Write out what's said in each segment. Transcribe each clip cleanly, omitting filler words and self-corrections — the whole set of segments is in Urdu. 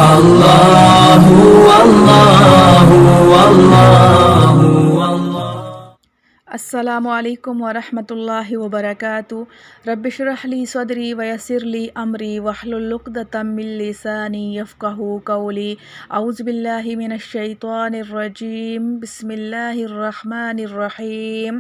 اللہ اللہ اللہ اللہ۔ السلام علیکم ورحمۃ اللہ وبرکاتہ۔ رب اشرح لی صدری ویسر لی امری واحلل عقدۃ من لسانی یفقہوا قولی۔ اعوذ باللہ من الشیطان الرجیم، بسم اللہ الرحمن الرحیم۔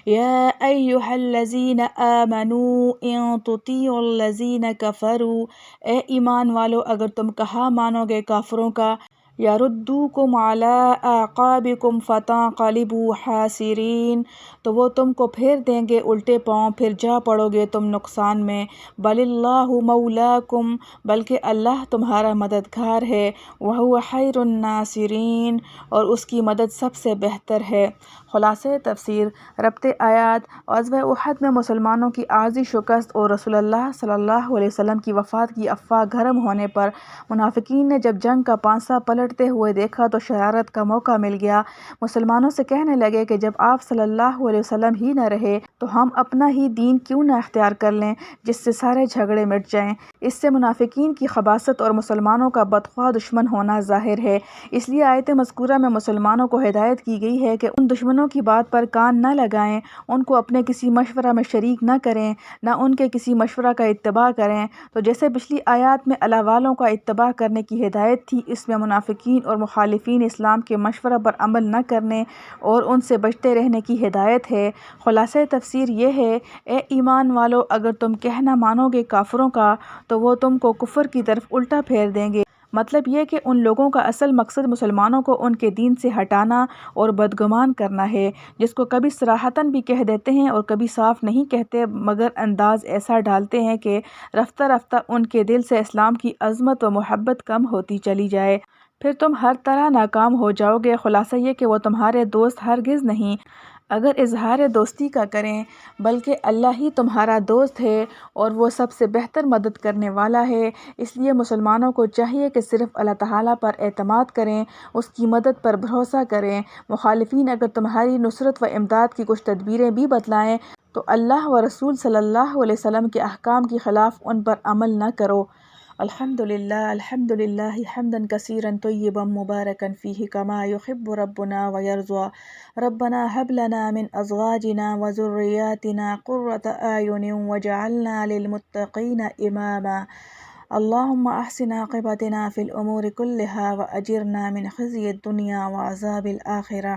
یا ایہا الذین آمنوا ان تطیعوا الذین کفروا، اے ایمان والو اگر تم کہا مانو گے کافروں کا، یردوکم علی اعقابکم فتنقلبوا خاسرین، تو وہ تم کو پھیر دیں گے الٹے پاؤں، پھر جا پڑو گے تم نقصان میں۔ بل اللہ مولاکم، بلکہ اللہ تمہارا مددگار ہے۔ وہو خیر الناصرین، اور اس کی مدد سب سے بہتر ہے۔ خلاصہ تفسیر۔ ربط آیات: غزوہ احد میں مسلمانوں کی عارضی شکست اور رسول اللہ صلی اللہ علیہ وسلم کی وفات کی افواہ گرم ہونے پر منافقین نے جب جنگ کا پانسا پلٹتے ہوئے دیکھا تو شرارت کا موقع مل گیا۔ مسلمانوں سے کہنے لگے کہ جب آپ صلی اللہ علیہ وسلم ہی نہ رہے تو ہم اپنا ہی دین کیوں نہ اختیار کر لیں جس سے سارے جھگڑے مٹ جائیں۔ اس سے منافقین کی خباثت اور مسلمانوں کا بدخواہ دشمن ہونا ظاہر ہے۔ اس لیے آیت مذکورہ میں مسلمانوں کو ہدایت کی گئی ہے کہ ان دشمنوں کی بات پر کان نہ لگائیں، ان کو اپنے کسی مشورہ میں شریک نہ کریں، نہ ان کے کسی مشورہ کا اتباع کریں۔ تو جیسے پچھلی آیات میں اللہ والوں کا اتباع کرنے کی ہدایت تھی، اس میں منافقین اور مخالفین اسلام کے مشورہ پر عمل نہ کرنے اور ان سے بچتے رہنے کی ہدایت ہے۔ خلاصہ تفسیر یہ ہے، اے ایمان والو اگر تم کہنا مانو گے کافروں کا تو وہ تم کو کفر کی طرف الٹا پھیر دیں گے۔ مطلب یہ کہ ان لوگوں کا اصل مقصد مسلمانوں کو ان کے دین سے ہٹانا اور بدگمان کرنا ہے، جس کو کبھی صراحتاً بھی کہہ دیتے ہیں اور کبھی صاف نہیں کہتے مگر انداز ایسا ڈالتے ہیں کہ رفتہ رفتہ ان کے دل سے اسلام کی عظمت و محبت کم ہوتی چلی جائے۔ پھر تم ہر طرح ناکام ہو جاؤ گے۔ خلاصہ یہ کہ وہ تمہارے دوست ہرگز نہیں اگر اظہار دوستی کا کریں، بلکہ اللہ ہی تمہارا دوست ہے اور وہ سب سے بہتر مدد کرنے والا ہے۔ اس لیے مسلمانوں کو چاہیے کہ صرف اللہ تعالیٰ پر اعتماد کریں، اس کی مدد پر بھروسہ کریں۔ مخالفین اگر تمہاری نصرت و امداد کی کچھ تدبیریں بھی بتلائیں تو اللہ و رسول صلی اللہ علیہ وسلم کے احکام کی خلاف ان پر عمل نہ کرو۔ الحمدللہ حمدا کثیرا طیبا مبارکا فیہ کما یحب ربنا ویرضی۔ ربنا هب لنا من ازواجنا وذریاتنا قرۃ اعین واجعلنا للمتقین اماما۔ اللہم احسن عاقبتنا فی الامور کلها واجرنا من خزی الدنیا وعذاب الآخرہ۔